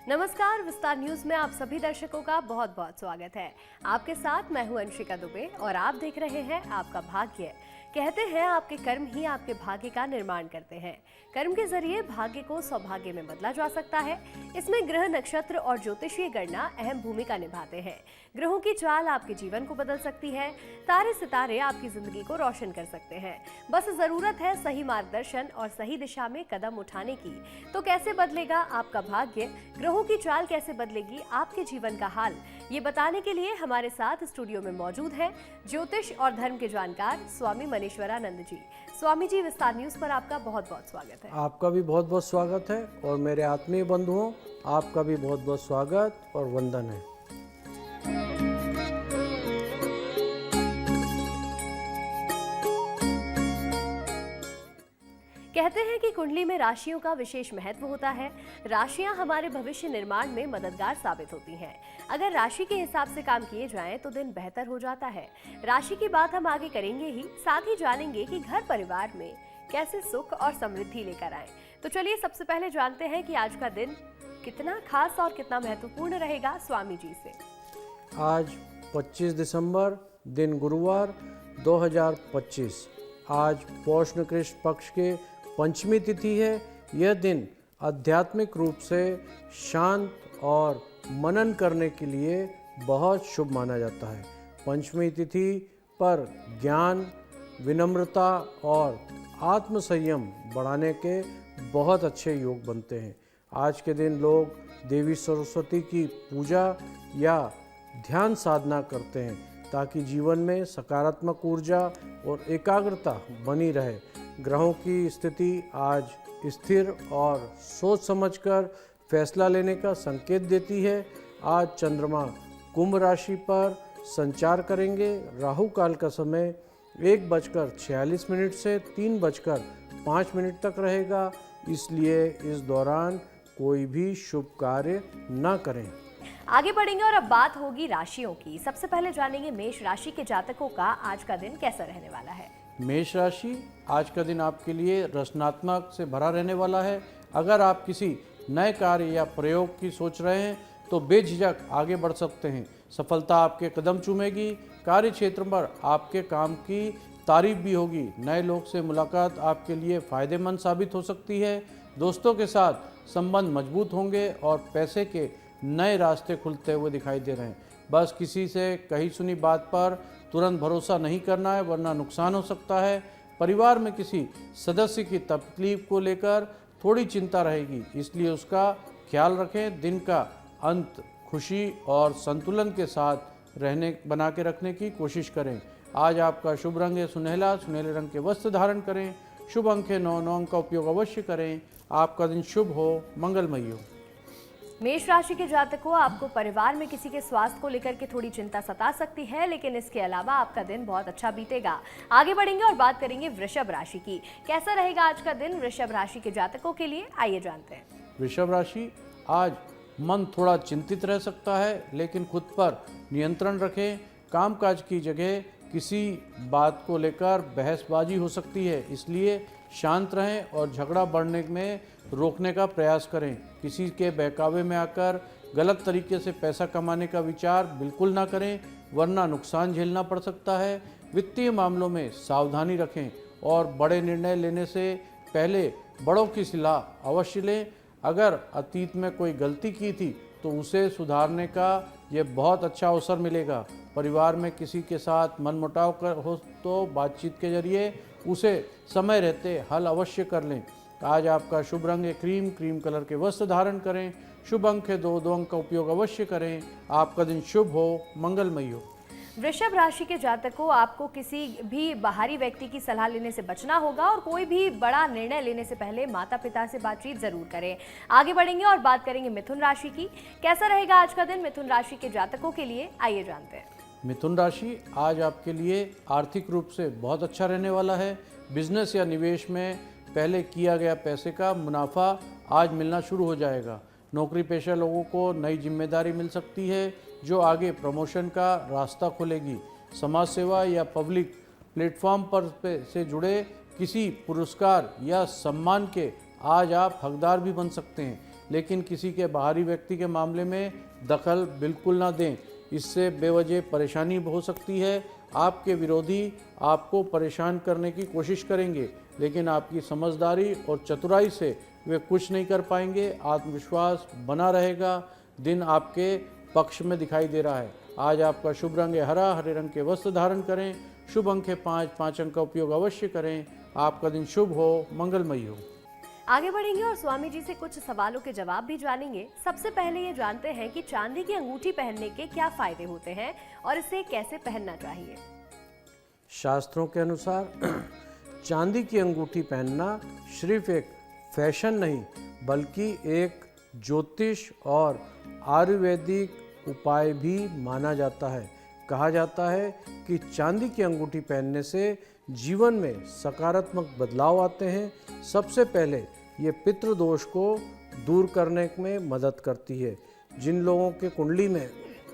नमस्कार, विस्तार न्यूज में आप सभी दर्शकों का बहुत बहुत स्वागत है। आपके साथ मैं हूं अंशिका दुबे और आप देख रहे हैं आपका भाग्य। कहते हैं आपके कर्म ही आपके भाग्य का निर्माण करते हैं। कर्म के जरिए भाग्य को सौभाग्य में बदला जा सकता है। इसमें ग्रह, नक्षत्र और ज्योतिषीय गणना अहम भूमिका निभाते हैं। ग्रहों की चाल आपके जीवन को बदल सकती है। तारे सितारे आपकी जिंदगी को रोशन कर सकते हैं। बस जरूरत है सही मार्गदर्शन और सही दिशा में कदम उठाने की। तो कैसे बदलेगा आपका भाग्य, ग्रहों की चाल कैसे बदलेगी आपके जीवन का हाल, ये बताने के लिए हमारे साथ स्टूडियो में मौजूद हैं ज्योतिष और धर्म के जानकार स्वामी मनीश्वरानंद जी। स्वामी जी, विस्तार न्यूज पर आपका बहुत बहुत स्वागत है। आपका भी बहुत बहुत स्वागत है और मेरे आत्मीय बंधुओं, आपका भी बहुत बहुत स्वागत और वंदन है। कहते हैं कि कुंडली में राशियों का विशेष महत्व होता है। राशियां हमारे भविष्य निर्माण में मददगार साबित होती हैं। अगर राशि के हिसाब से काम किए जाएं तो दिन बेहतर हो जाता है। राशि की बात हम आगे करेंगे ही, साथ ही जानेंगे कि घर परिवार में कैसे सुख और समृद्धि लेकर आए। तो चलिए सबसे पहले जानते हैं कि आज का दिन कितना खास और कितना महत्वपूर्ण रहेगा स्वामी जी से। आज 25 दिसंबर, दिन गुरुवार 2025। आज पौष कृष्ण पक्ष के पंचमी तिथि है। यह दिन आध्यात्मिक रूप से शांत और मनन करने के लिए बहुत शुभ माना जाता है। पंचमी तिथि पर ज्ञान, विनम्रता और आत्मसंयम बढ़ाने के बहुत अच्छे योग बनते हैं। आज के दिन लोग देवी सरस्वती की पूजा या ध्यान साधना करते हैं ताकि जीवन में सकारात्मक ऊर्जा और एकाग्रता बनी रहे। ग्रहों की स्थिति आज स्थिर और सोच समझकर फैसला लेने का संकेत देती है। आज चंद्रमा कुंभ राशि पर संचार करेंगे। राहु काल का समय 1:46 से 3:05 तक रहेगा, इसलिए इस दौरान कोई भी शुभ कार्य न करें। आगे बढ़ेंगे और अब बात होगी राशियों की। सबसे पहले जानेंगे मेष राशि के जातकों का आज का दिन कैसा रहने वाला है। मेष राशि, आज का दिन आपके लिए रचनात्मक से भरा रहने वाला है। अगर आप किसी नए कार्य या प्रयोग की सोच रहे हैं तो बेझिझक आगे बढ़ सकते हैं। सफलता आपके कदम चूमेगी। कार्य क्षेत्र पर आपके काम की तारीफ भी होगी। नए लोग से मुलाकात आपके लिए फायदेमंद साबित हो सकती है। दोस्तों के साथ संबंध मजबूत होंगे और पैसे के नए रास्ते खुलते हुए दिखाई दे रहे हैं। बस किसी से कही सुनी बात पर तुरंत भरोसा नहीं करना है, वरना नुकसान हो सकता है। परिवार में किसी सदस्य की तकलीफ को लेकर थोड़ी चिंता रहेगी, इसलिए उसका ख्याल रखें। दिन का अंत खुशी और संतुलन के साथ बना के रखने की कोशिश करें। आज आपका शुभ रंग है सुनहला। सुनहले रंग के वस्त्र धारण करें। शुभ अंक है 9। 9 अंक का उपयोग अवश्य करें। आपका दिन शुभ हो, मंगलमय हो। मेष राशि के जातकों, आपको परिवार में किसी के स्वास्थ्य को लेकर के थोड़ी चिंता सता सकती है, लेकिन इसके अलावा आपका दिन बहुत अच्छा बीतेगा। आगे बढ़ेंगे और बात करेंगे वृषभ राशि की। कैसा रहेगा आज का दिन वृषभ राशि के जातकों के लिए, आइए जानते हैं। वृषभ राशि, आज मन थोड़ा चिंतित रह सकता है, लेकिन खुद पर नियंत्रण रखें। कामकाज की जगह किसी बात को लेकर बहसबाजी हो सकती है, इसलिए शांत रहें और झगड़ा बढ़ने में रोकने का प्रयास करें। किसी के बहकावे में आकर गलत तरीके से पैसा कमाने का विचार बिल्कुल ना करें, वरना नुकसान झेलना पड़ सकता है। वित्तीय मामलों में सावधानी रखें और बड़े निर्णय लेने से पहले बड़ों की सलाह अवश्य लें। अगर अतीत में कोई गलती की थी तो उसे सुधारने का ये बहुत अच्छा अवसर मिलेगा। परिवार में किसी के साथ मनमुटाव हो तो बातचीत के जरिए उसे समय रहते हल अवश्य कर लें। आज आपका शुभ रंग है क्रीम। क्रीम कलर के वस्त्र धारण करें। शुभ अंक है 2। 2 अंक का उपयोग अवश्य करें। आपका दिन शुभ हो, मंगलमय हो। वृषभ राशि के जातकों, आपको किसी भी बाहरी व्यक्ति की सलाह लेने से बचना होगा और कोई भी बड़ा निर्णय लेने से पहले माता पिता से बातचीत जरूर करें। आगे बढ़ेंगे और बात करेंगे मिथुन राशि की। कैसा रहेगा आज का दिन मिथुन राशि के जातकों के लिए, आइए जानते हैं। मिथुन राशि, आज आपके लिए आर्थिक रूप से बहुत अच्छा रहने वाला है। बिजनेस या निवेश में पहले किया गया पैसे का मुनाफा आज मिलना शुरू हो जाएगा। नौकरी पेशा लोगों को नई जिम्मेदारी मिल सकती है जो आगे प्रमोशन का रास्ता खोलेगी। समाज सेवा या पब्लिक प्लेटफॉर्म पर से जुड़े किसी पुरस्कार या सम्मान के आज आप हकदार भी बन सकते हैं, लेकिन किसी के बाहरी व्यक्ति के मामले में दखल बिल्कुल ना दें, इससे बेवजह परेशानी हो सकती है। आपके विरोधी आपको परेशान करने की कोशिश करेंगे, लेकिन आपकी समझदारी और चतुराई से वे कुछ नहीं कर पाएंगे। आत्मविश्वास बना रहेगा। दिन आपके पक्ष में दिखाई दे रहा है। आज आपका शुभ रंग है हरा, हरे रंग के वस्त्र धारण करें। शुभ अंक है 5, 5 अंक का उपयोग अवश्य करें। आपका दिन शुभ हो, मंगलमयी हो। आगे बढ़ेंगे और स्वामी जी से कुछ सवालों के जवाब भी जानेंगे। सबसे पहले ये जानते हैं कि चांदी की अंगूठी पहनने के क्या फायदे होते हैं और इसे कैसे पहनना चाहिए। शास्त्रों के अनुसार चांदी की अंगूठी पहनना सिर्फ एक फैशन नहीं, बल्कि एक ज्योतिष और आयुर्वेदिक उपाय भी माना जाता है। कहा जाता है कि चांदी की अंगूठी पहनने से जीवन में सकारात्मक बदलाव आते हैं। सबसे पहले ये पितृदोष को दूर करने में मदद करती है। जिन लोगों के कुंडली में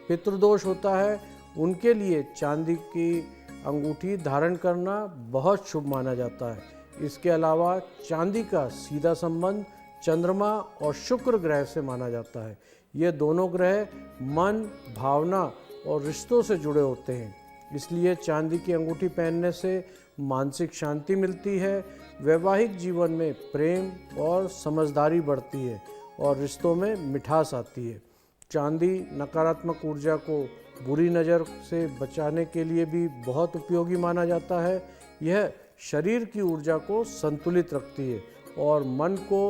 पितृदोष होता है, उनके लिए चांदी की अंगूठी धारण करना बहुत शुभ माना जाता है। इसके अलावा चांदी का सीधा संबंध चंद्रमा और शुक्र ग्रह से माना जाता है। ये दोनों ग्रह मन, भावना और रिश्तों से जुड़े होते हैं। इसलिए चांदी की अंगूठी पहनने से मानसिक शांति मिलती है, वैवाहिक जीवन में प्रेम और समझदारी बढ़ती है और रिश्तों में मिठास आती है। चांदी नकारात्मक ऊर्जा को बुरी नज़र से बचाने के लिए भी बहुत उपयोगी माना जाता है। यह शरीर की ऊर्जा को संतुलित रखती है और मन को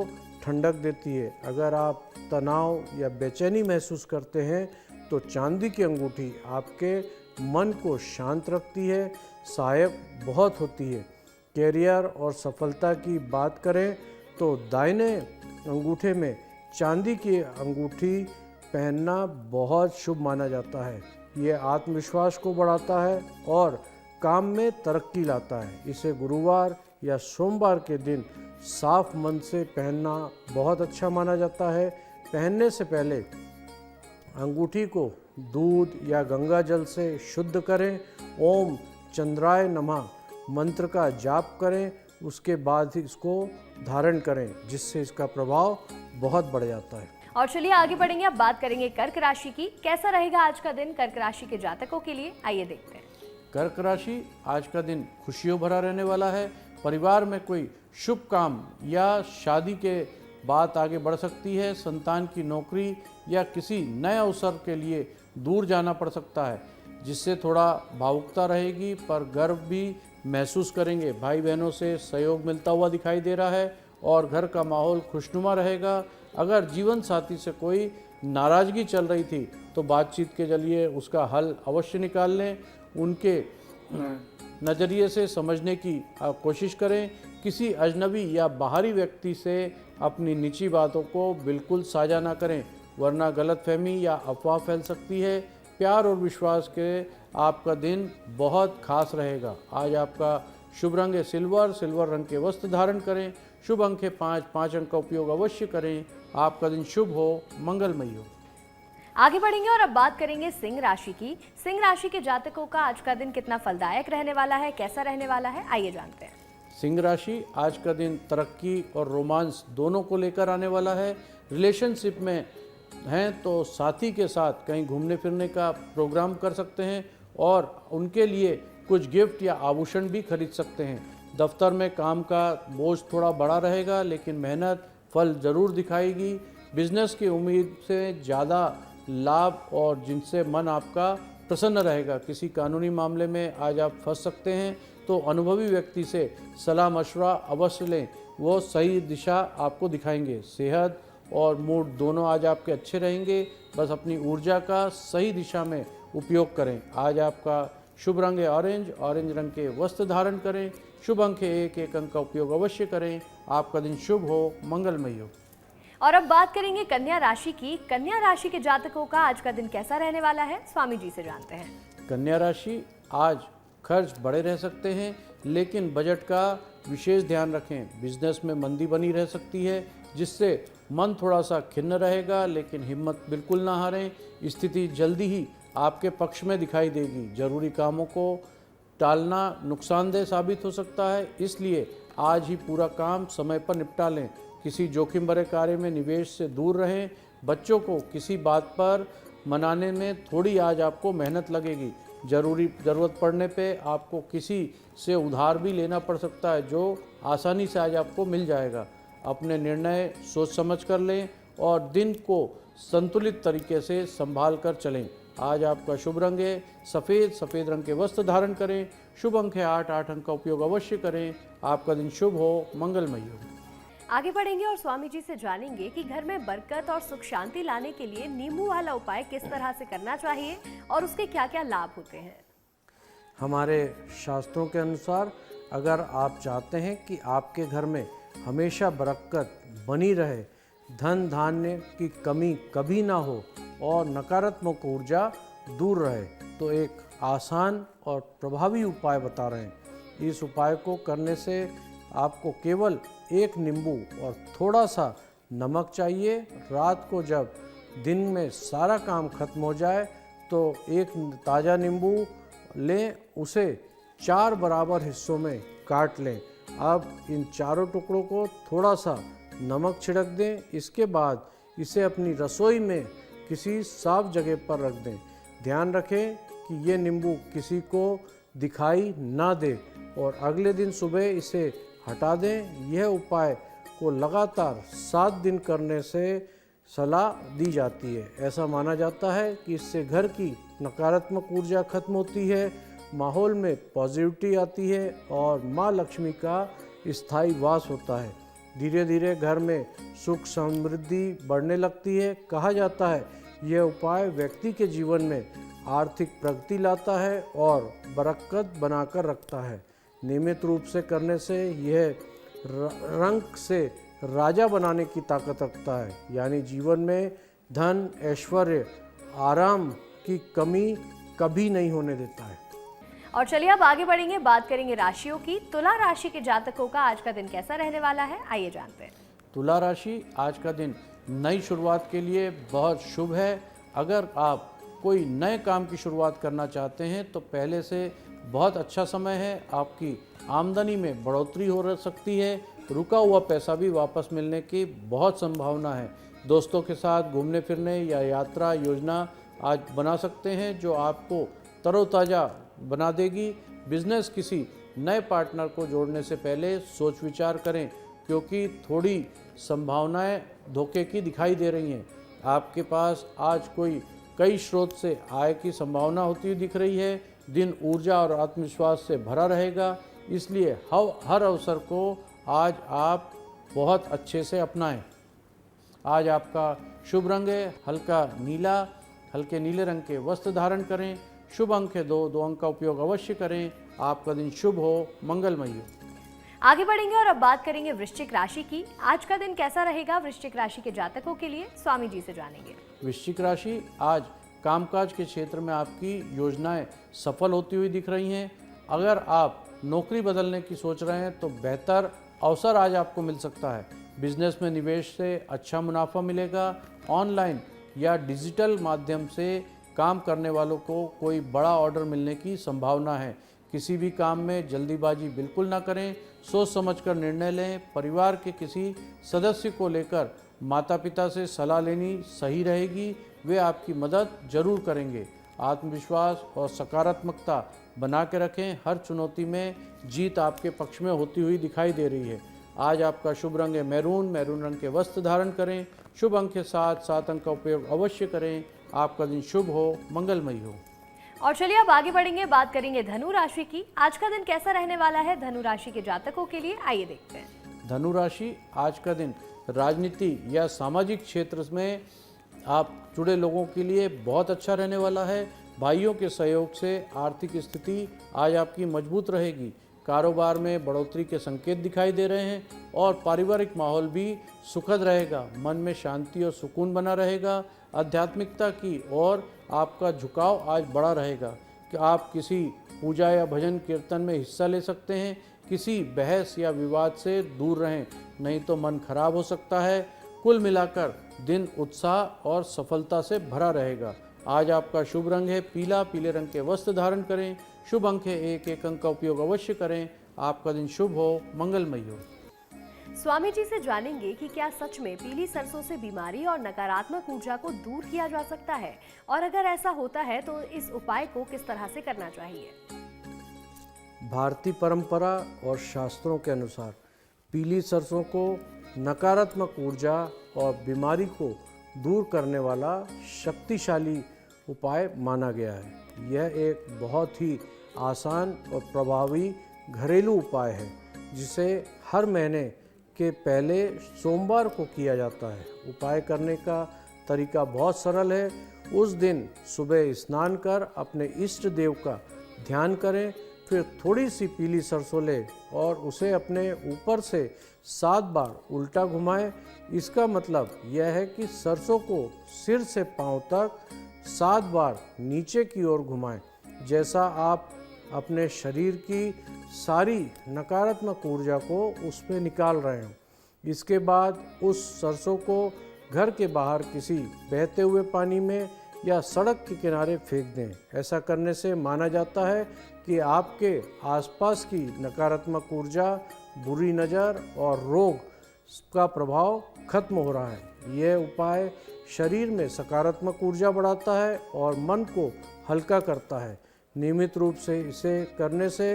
ठंडक देती है। अगर आप तनाव या बेचैनी महसूस करते हैं तो चांदी की अंगूठी आपके मन को शांत रखती है, सहायक बहुत होती है। कैरियर और सफलता की बात करें तो दाहिने अंगूठे में चांदी की अंगूठी पहनना बहुत शुभ माना जाता है। ये आत्मविश्वास को बढ़ाता है और काम में तरक्की लाता है। इसे गुरुवार या सोमवार के दिन साफ मन से पहनना बहुत अच्छा माना जाता है। पहनने से पहले अंगूठी को दूध या गंगा जल से शुद्ध करें। ओम चंद्राय नमः मंत्र का जाप करें, उसके बाद ही इसको धारण करें, जिससे इसका प्रभाव बहुत बढ़ जाता है। और चलिए आगे बढ़ेंगे। अब बात करेंगे कर्क राशि की। कैसा रहेगा आज का दिन कर्क राशि के जातकों के लिए, आइए देखते हैं। कर्क राशि आज का दिन खुशियों भरा रहने वाला है। परिवार में कोई शुभ काम या शादी के बात आगे बढ़ सकती है। संतान की नौकरी या किसी नए अवसर के लिए दूर जाना पड़ सकता है, जिससे थोड़ा भावुकता रहेगी, पर गर्व भी महसूस करेंगे। भाई बहनों से सहयोग मिलता हुआ दिखाई दे रहा है और घर का माहौल खुशनुमा रहेगा। अगर जीवन साथी से कोई नाराज़गी चल रही थी तो बातचीत के जरिए उसका हल अवश्य निकाल लें। उनके नज़रिए से समझने की कोशिश करें। किसी अजनबी या बाहरी व्यक्ति से अपनी निजी बातों को बिल्कुल साझा ना करें, वरना गलतफहमी या अफवाह फैल सकती है। प्यार और विश्वास के आपका दिन बहुत खास रहेगा। आज आपका शुभ रंग है सिल्वर, सिल्वर रंग के वस्त्र धारण करें। शुभ अंक है 5, 5 अंक का उपयोग अवश्य करें। आपका दिन शुभ हो, मंगलमयी हो। आगे बढ़ेंगे और अब बात करेंगे सिंह राशि की। सिंह राशि के जातकों का आज का दिन कितना फलदायक रहने वाला है, कैसा रहने वाला है, आइए जानते हैं। सिंह राशि आज का दिन तरक्की और रोमांस दोनों को लेकर आने वाला है। रिलेशनशिप में हैं तो साथी के साथ कहीं घूमने फिरने का प्रोग्राम कर सकते हैं और उनके लिए कुछ गिफ्ट या आभूषण भी खरीद सकते हैं। दफ्तर में काम का बोझ थोड़ा बड़ा रहेगा, लेकिन मेहनत फल ज़रूर दिखाएगी। बिजनेस की उम्मीद से ज़्यादा लाभ और जिनसे मन आपका प्रसन्न रहेगा। किसी कानूनी मामले में आज आप फंस सकते हैं, तो अनुभवी व्यक्ति से सलाह मशवरा अवश्य लें, वो सही दिशा आपको दिखाएंगे। सेहत और मूड दोनों आज आपके अच्छे रहेंगे। बस अपनी ऊर्जा का सही दिशा में उपयोग करें। आज आपका शुभ रंग है ऑरेंज, ऑरेंज रंग के वस्त्र धारण करें। शुभ अंक है 1, 1 अंक का उपयोग अवश्य करें। आपका दिन शुभ हो, मंगलमयी हो। और अब बात करेंगे कन्या राशि की। कन्या राशि के जातकों का आज का दिन कैसा रहने वाला है, स्वामी जी से जानते हैं। कन्या राशि आज खर्च बड़े रह सकते हैं, लेकिन बजट का विशेष ध्यान रखें। बिजनेस में मंदी बनी रह सकती है, जिससे मन थोड़ा सा खिन्न रहेगा, लेकिन हिम्मत बिल्कुल ना हारें। स्थिति जल्दी ही आपके पक्ष में दिखाई देगी। जरूरी कामों को टालना नुकसानदेह साबित हो सकता है, इसलिए आज ही पूरा काम समय पर निपटा लें। किसी जोखिम भरे कार्य में निवेश से दूर रहें। बच्चों को किसी बात पर मनाने में थोड़ी आज आपको मेहनत लगेगी। ज़रूरत पड़ने पे आपको किसी से उधार भी लेना पड़ सकता है, जो आसानी से आज आपको मिल जाएगा। अपने निर्णय सोच समझ कर लें और दिन को संतुलित तरीके से संभाल कर चलें। आज आपका शुभ रंग है सफ़ेद रंग के वस्त्र धारण करें। शुभ अंक है 8 अंक का उपयोग अवश्य करें। आपका दिन शुभ हो, मंगलमय हो। आगे बढ़ेंगे और स्वामी जी से जानेंगे कि घर में बरकत और सुख शांति लाने के लिए नींबू वाला उपाय किस तरह से करना चाहिए और उसके क्या क्या लाभ होते हैं। हमारे शास्त्रों के अनुसार अगर आप चाहते हैं कि आपके घर में हमेशा बरकत बनी रहे, धन धान्य की कमी कभी ना हो और नकारात्मक ऊर्जा दूर रहे, तो एक आसान और प्रभावी उपाय बता रहे हैं। इस उपाय को करने से आपको केवल एक नींबू और थोड़ा सा नमक चाहिए। रात को जब दिन में सारा काम खत्म हो जाए तो एक ताज़ा नींबू लें, उसे 4 बराबर हिस्सों में काट लें। अब इन चारों टुकड़ों को थोड़ा सा नमक छिड़क दें। इसके बाद इसे अपनी रसोई में किसी साफ जगह पर रख दें। ध्यान रखें कि ये नींबू किसी को दिखाई ना दे और अगले दिन सुबह इसे हटा दें। यह उपाय को लगातार 7 दिन करने से सलाह दी जाती है। ऐसा माना जाता है कि इससे घर की नकारात्मक ऊर्जा खत्म होती है, माहौल में पॉजिटिविटी आती है और माँ लक्ष्मी का स्थायी वास होता है। धीरे धीरे घर में सुख समृद्धि बढ़ने लगती है। कहा जाता है यह उपाय व्यक्ति के जीवन में आर्थिक प्रगति लाता है और बरकत बनाकर रखता है। नियमित रूप से करने से यह रंग से राजा बनाने की ताकत रखता है, यानी जीवन में धन, ऐश्वर्य, आराम की कमी कभी नहीं होने देता है। और चलिए अब आगे बढ़ेंगे, बात करेंगे राशियों की। तुला राशि के जातकों का आज का दिन कैसा रहने वाला है, आइए जानते हैं। तुला राशि आज का दिन नई शुरुआत के लिए बहुत शुभ है। अगर आप कोई नए काम की शुरुआत करना चाहते हैं तो पहले से बहुत अच्छा समय है। आपकी आमदनी में बढ़ोतरी हो सकती है। रुका हुआ पैसा भी वापस मिलने की बहुत संभावना है। दोस्तों के साथ घूमने फिरने या यात्रा योजना आज बना सकते हैं, जो आपको तरोताज़ा बना देगी। बिजनेस किसी नए पार्टनर को जोड़ने से पहले सोच विचार करें, क्योंकि थोड़ी संभावनाएं धोखे की दिखाई दे रही हैं। आपके पास आज कई स्रोत से आय की संभावना होती हुई दिख रही है। दिन ऊर्जा और आत्मविश्वास से भरा रहेगा, इसलिए हर अवसर को आज आप बहुत अच्छे से अपनाएं। आज आपका शुभ रंग है हल्के नीले रंग के वस्त्र धारण करें। शुभ अंक है 2 अंक का उपयोग अवश्य करें। आपका दिन शुभ हो, मंगलमय हो। आगे बढ़ेंगे और अब बात करेंगे वृश्चिक राशि की। आज का दिन कैसा रहेगा वृश्चिक राशि के जातकों के लिए, स्वामी जी से जानेंगे। वृश्चिक राशि आज कामकाज के क्षेत्र में आपकी योजनाएं सफल होती हुई दिख रही हैं। अगर आप नौकरी बदलने की सोच रहे हैं तो बेहतर अवसर आज आपको मिल सकता है। बिजनेस में निवेश से अच्छा मुनाफा मिलेगा। ऑनलाइन या डिजिटल माध्यम से काम करने वालों को कोई बड़ा ऑर्डर मिलने की संभावना है। किसी भी काम में जल्दीबाजी बिल्कुल ना करें, सोच समझकर निर्णय लें। परिवार के किसी सदस्य को लेकर माता पिता से सलाह लेनी सही रहेगी, वे आपकी मदद जरूर करेंगे। आत्मविश्वास और सकारात्मकता बना के रखें। हर चुनौती में जीत आपके पक्ष में होती हुई दिखाई दे रही है। आज आपका शुभ रंग है मैरून रंग के वस्त्र धारण करें। शुभ अंक के 7 अंक का उपयोग अवश्य करें। आपका दिन शुभ हो, मंगलमय हो। और चलिए अब आगे बढ़ेंगे, बात करेंगे धनु राशि की। आज का दिन कैसा रहने वाला है धनु राशि के जातकों के लिए, आइए देखते हैं। धनु राशि आज का दिन राजनीति या सामाजिक क्षेत्र में आप जुड़े लोगों के लिए बहुत अच्छा रहने वाला है। भाइयों के सहयोग से आर्थिक स्थिति आज आपकी मजबूत रहेगी। कारोबार में बढ़ोतरी के संकेत दिखाई दे रहे हैं और पारिवारिक माहौल भी सुखद रहेगा। मन में शांति और सुकून बना रहेगा। आध्यात्मिकता की ओर आपका झुकाव आज बड़ा रहेगा कि आप किसी पूजा या भजन कीर्तन में हिस्सा ले सकते हैं। किसी बहस या विवाद से दूर रहें, नहीं तो मन खराब हो सकता है। कुल मिलाकर दिन उत्साह और सफलता से भरा रहेगा। आज आपका शुभ रंग है पीले रंग के वस्त्र धारण करें। शुभ अंक है 1 अंक का उपयोग अवश्य करें। आपका दिन शुभ हो, मंगलमय हो। स्वामी जी से जानेंगे कि क्या सच में पीली सरसों से बीमारी और नकारात्मक ऊर्जा को दूर किया जा सकता है, और अगर ऐसा होता है तो इस उपाय को किस तरह से करना चाहिए। भारतीय परंपरा और शास्त्रों के अनुसार पीली सरसों को नकारात्मक ऊर्जा और बीमारी को दूर करने वाला शक्तिशाली उपाय माना गया है। यह एक बहुत ही आसान और प्रभावी घरेलू उपाय है जिसे हर महीने के पहले सोमवार को किया जाता है। उपाय करने का तरीका बहुत सरल है। उस दिन सुबह स्नान कर अपने इष्ट देव का ध्यान करें, फिर थोड़ी सी पीली सरसों लें और उसे अपने ऊपर से 7 बार उल्टा घुमाएं। इसका मतलब यह है कि सरसों को सिर से पांव तक 7 बार नीचे की ओर घुमाएं, जैसा आप अपने शरीर की सारी नकारात्मक ऊर्जा को उसमें निकाल रहे हो। इसके बाद उस सरसों को घर के बाहर किसी बहते हुए पानी में या सड़क के किनारे फेंक दें। ऐसा करने से माना जाता है कि आपके आसपास की नकारात्मक ऊर्जा, बुरी नज़र और रोग का प्रभाव खत्म हो रहा है। यह उपाय शरीर में सकारात्मक ऊर्जा बढ़ाता है और मन को हल्का करता है। नियमित रूप से इसे करने से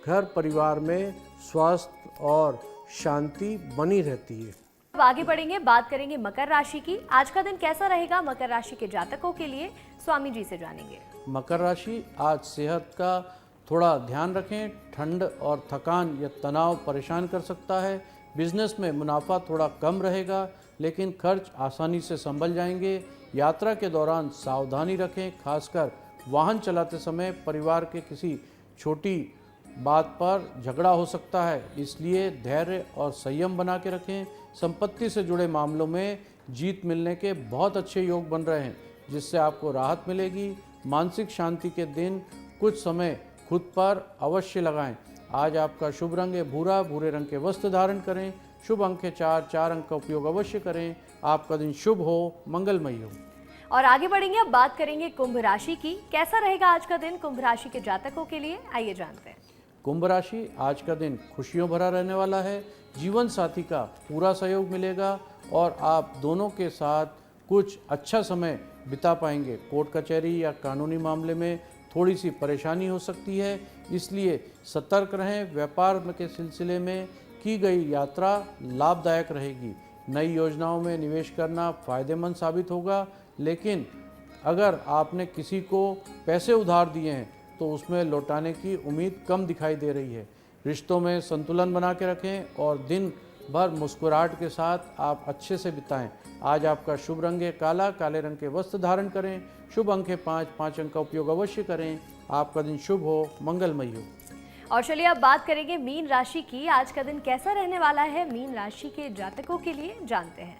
घर परिवार में स्वास्थ्य और शांति बनी रहती है। अब आगे बढ़ेंगे, बात करेंगे मकर राशि की। आज का दिन कैसा रहेगा मकर राशि के जातकों के लिए, स्वामी जी से जानेंगे। मकर राशि, आज सेहत का थोड़ा ध्यान रखें। ठंड और थकान या तनाव परेशान कर सकता है। बिजनेस में मुनाफा थोड़ा कम रहेगा, लेकिन खर्च आसानी से संभल जाएंगे। यात्रा के दौरान सावधानी रखें, खासकर वाहन चलाते समय परिवार के किसी छोटी बात पर झगड़ा हो सकता है, इसलिए धैर्य और संयम बना के रखें। संपत्ति से जुड़े मामलों में जीत मिलने के बहुत अच्छे योग बन रहे हैं, जिससे आपको राहत मिलेगी। मानसिक शांति के दिन कुछ समय खुद पर अवश्य लगाएं। आज आपका शुभ रंग है भूरा, भूरे रंग के वस्त्र धारण करें। शुभ अंक है 4, 4 अंक का उपयोग अवश्य करें। आपका दिन शुभ हो, मंगलमय हो। और आगे बढ़ेंगे, अब बात करेंगे कुंभ राशि की। कैसा रहेगा आज का दिन कुंभ राशि के जातकों के लिए, आइए जानते हैं। कुंभ राशि, आज का दिन खुशियों भरा रहने वाला है। जीवन साथी का पूरा सहयोग मिलेगा और आप दोनों के साथ कुछ अच्छा समय बिता पाएंगे। कोर्ट कचहरी या कानूनी मामले में थोड़ी सी परेशानी हो सकती है, इसलिए सतर्क रहें। व्यापार के सिलसिले में की गई यात्रा लाभदायक रहेगी। नई योजनाओं में निवेश करना फायदेमंद साबित होगा, लेकिन अगर आपने किसी को पैसे उधार दिए हैं तो उसमें लौटाने की उम्मीद कम दिखाई दे रही है। रिश्तों में संतुलन बना के रखें और दिन भर मुस्कुराहट के साथ आप अच्छे से बिताएं। आज आपका शुभ रंग है काला, काले रंग के वस्त्र धारण करें। शुभ अंक है 5, 5 अंक का उपयोग अवश्य करें। आपका दिन शुभ हो, मंगलमय हो। और चलिए अब बात करेंगे मीन राशि की। आज का दिन कैसा रहने वाला है मीन राशि के जातकों के लिए, जानते हैं।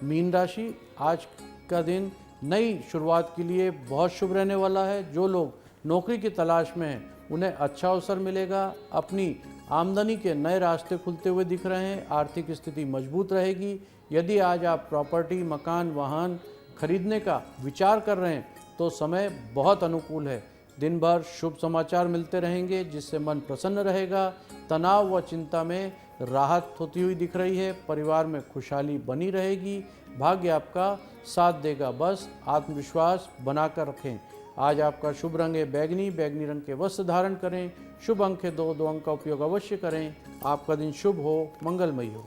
मीन राशि, आज का दिन नई शुरुआत के लिए बहुत शुभ रहने वाला है। जो लोग नौकरी की तलाश में हैं उन्हें अच्छा अवसर मिलेगा। अपनी आमदनी के नए रास्ते खुलते हुए दिख रहे हैं। आर्थिक स्थिति मजबूत रहेगी। यदि आज आप प्रॉपर्टी, मकान, वाहन खरीदने का विचार कर रहे हैं तो समय बहुत अनुकूल है। दिन भर शुभ समाचार मिलते रहेंगे, जिससे मन प्रसन्न रहेगा। तनाव व चिंता में राहत होती हुई दिख रही है। परिवार में खुशहाली बनी रहेगी। भाग्य आपका साथ देगा, बस आत्मविश्वास बनाकर रखें। आज आपका शुभ रंग है बैगनी, बैगनी रंग के वस्त्र धारण करें। शुभ अंक है 2, 2 अंक का उपयोग अवश्य करें। आपका दिन शुभ हो, मंगलमय हो।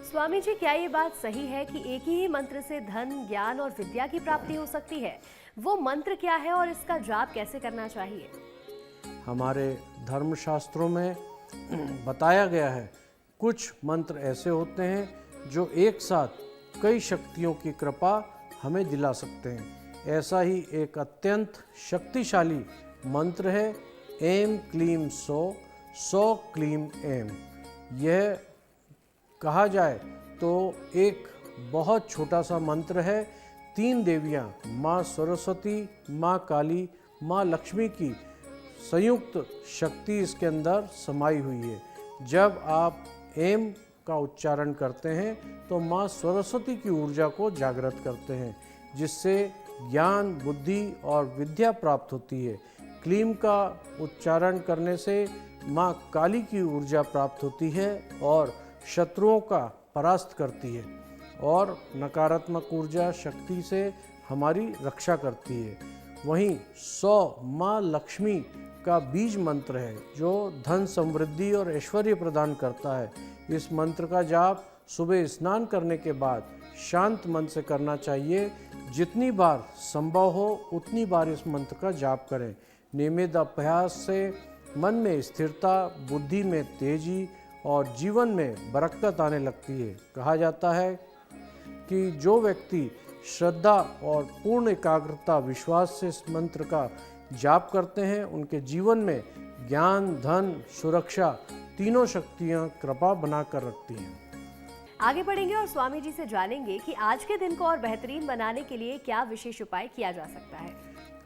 स्वामी जी, क्या ये बात सही है कि एक ही मंत्र से धन, ज्ञान और विद्या की प्राप्ति हो सकती है? वो मंत्र क्या है और इसका जाप कैसे करना चाहिए? हमारे धर्मशास्त्रों में बताया गया है, कुछ मंत्र ऐसे होते हैं जो एक साथ कई शक्तियों की कृपा हमें दिला सकते हैं। ऐसा ही एक अत्यंत शक्तिशाली मंत्र है ऐं क्लीं सौः, सौः क्लीं ऐं। यह कहा जाए तो एक बहुत छोटा सा मंत्र है। 3 देवियाँ माँ सरस्वती, माँ काली, माँ लक्ष्मी की संयुक्त शक्ति इसके अंदर समाई हुई है। जब आप ऐं का उच्चारण करते हैं तो माँ सरस्वती की ऊर्जा को जागृत करते हैं, जिससे ज्ञान, बुद्धि और विद्या प्राप्त होती है। क्लीम का उच्चारण करने से माँ काली की ऊर्जा प्राप्त होती है और शत्रुओं का परास्त करती है और नकारात्मक ऊर्जा शक्ति से हमारी रक्षा करती है। वहीं 100 माँ लक्ष्मी का बीज मंत्र है जो धन समृद्धि और ऐश्वर्य प्रदान करता है। इस मंत्र का जाप सुबह स्नान करने के बाद शांत मन से करना चाहिए। जितनी बार संभव हो उतनी बार इस मंत्र का जाप करें। नियमित अभ्यास से मन में स्थिरता, बुद्धि में तेजी और जीवन में बरकत आने लगती है। कहा जाता है कि जो व्यक्ति श्रद्धा और पूर्ण एकाग्रता विश्वास से इस मंत्र का जाप करते हैं उनके जीवन में ज्ञान, धन, सुरक्षा तीनों शक्तियां कृपा बनाकर रखती हैं। आगे बढ़ेंगे और स्वामी जी से जानेंगे कि आज के दिन को और बेहतरीन बनाने के लिए क्या विशेष उपाय किया जा सकता है।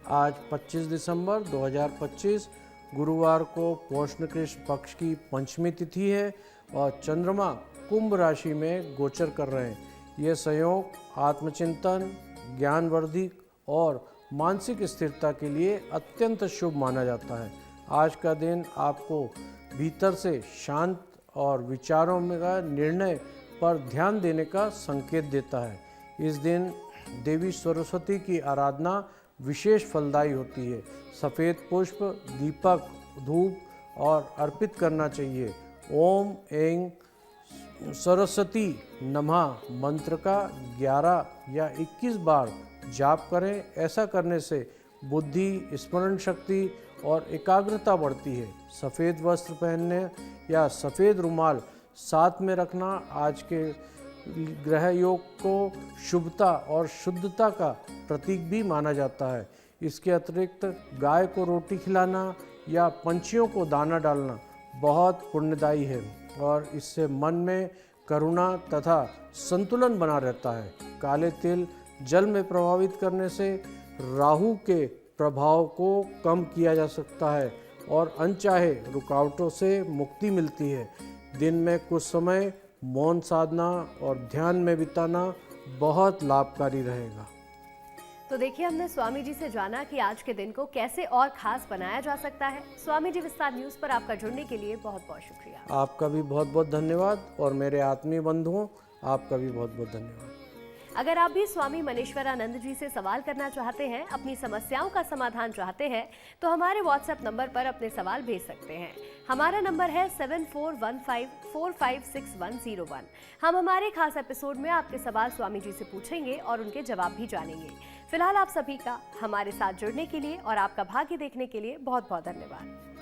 आज 25 दिसंबर 2025 गुरुवार को पौष कृष्ण पक्ष की पंचमी तिथि है और चंद्रमा कुंभ राशि में गोचर कर रहे हैं। ये संयोग आत्मचिंतन, ज्ञानवर्धि और मानसिक स्थिरता के लिए अत्यंत शुभ माना जाता है। आज का दिन आपको भीतर से शांत और विचारों में का निर्णय पर ध्यान देने का संकेत देता है। इस दिन देवी सरस्वती की आराधना विशेष फलदायी होती है। सफ़ेद पुष्प, दीपक, धूप और अर्पित करना चाहिए। ओम ऐं सरस्वती नमः मंत्र का 11 या 21 बार जाप करें। ऐसा करने से बुद्धि, स्मरण शक्ति और एकाग्रता बढ़ती है। सफ़ेद वस्त्र पहनने या सफ़ेद रुमाल साथ में रखना आज के ग्रह योग को शुभता और शुद्धता का प्रतीक भी माना जाता है। इसके अतिरिक्त गाय को रोटी खिलाना या पंछियों को दाना डालना बहुत पुण्यदायी है और इससे मन में करुणा तथा संतुलन बना रहता है। काले तिल जल में प्रभावित करने से राहु के प्रभाव को कम किया जा सकता है और अनचाहे रुकावटों से मुक्ति मिलती है। दिन में कुछ समय मौन साधना और ध्यान में बिताना बहुत लाभकारी रहेगा। तो देखिए, हमने स्वामी जी से जाना कि आज के दिन को कैसे और खास बनाया जा सकता है। स्वामी जी, विस्तार न्यूज़ पर आपका जुड़ने के लिए बहुत बहुत शुक्रिया। आपका भी बहुत बहुत धन्यवाद और मेरे आत्मीय बंधुओं आपका भी बहुत बहुत धन्यवाद। अगर आप भी स्वामी मनीश्वरानंद जी से सवाल करना चाहते हैं, अपनी समस्याओं का समाधान चाहते हैं, तो हमारे व्हाट्सएप नंबर पर अपने सवाल भेज सकते हैं। हमारा नंबर है 7415456101। हम हमारे खास एपिसोड में आपके सवाल स्वामी जी से पूछेंगे और उनके जवाब भी जानेंगे। फिलहाल आप सभी का हमारे साथ जुड़ने के लिए और आपका भाग्य देखने के लिए बहुत बहुत धन्यवाद।